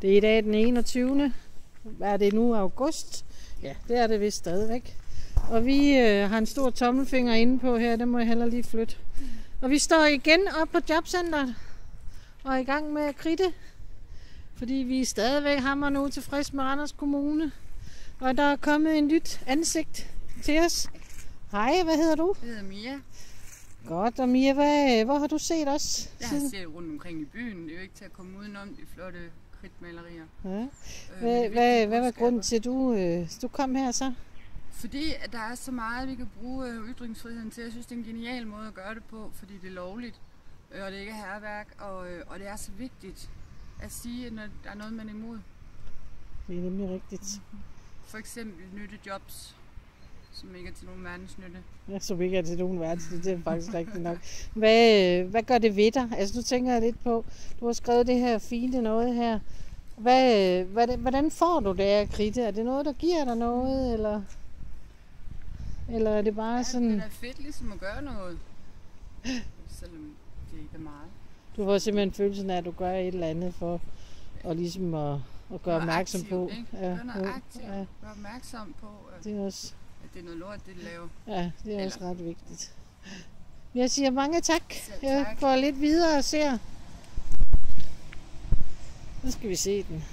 Det er i dag den 21. Hvad er det nu? August? Ja, det er det vist stadigvæk. Og vi har en stor tommelfinger inde på her, den må jeg heller lige flytte. Og vi står igen op på jobcentret og er i gang med at kridte. Fordi vi er stadigvæk hamrende utilfreds med Randers Kommune. Og der er kommet en nyt ansigt til os. Hej, hvad hedder du? Jeg hedder Mia. Godt, og Mia, hvor har du set os? Jeg har set rundt omkring i byen. Det er jo ikke til at komme udenom de flotte kridtmalerier. Ja. Hvad var grunden til, at du kom her så? Fordi at der er så meget, vi kan bruge ytringsfriheden til. Jeg synes, det er en genial måde at gøre det på, fordi det er lovligt, og det ikke er hærværk, og det er så vigtigt at sige, når der er noget, man er imod. Det er nemlig rigtigt. For eksempel nyttejobs, som ikke er til nogen verdensnytte. Ja, som ikke er til nogen verdensnytte, det er faktisk rigtigt nok. Hvad gør det ved dig? Altså, nu tænker jeg lidt på, du har skrevet det her fine noget her. Hvordan får du det af kridte? Er det noget, der giver dig noget, eller er det bare sådan... det er fedt ligesom at gøre noget, selvom det ikke er meget. Du får simpelthen følelsen af, at du gør et eller andet for at ligesom at gøre opmærksom aktiv, på. Ikke? Ja, noget aktivt. Ja. Gør opmærksom på, det er også... at det er noget lort, det laver. Ja, det er også ret vigtigt. Jeg siger mange tak. Jeg går lidt videre og ser. Nu skal vi se den.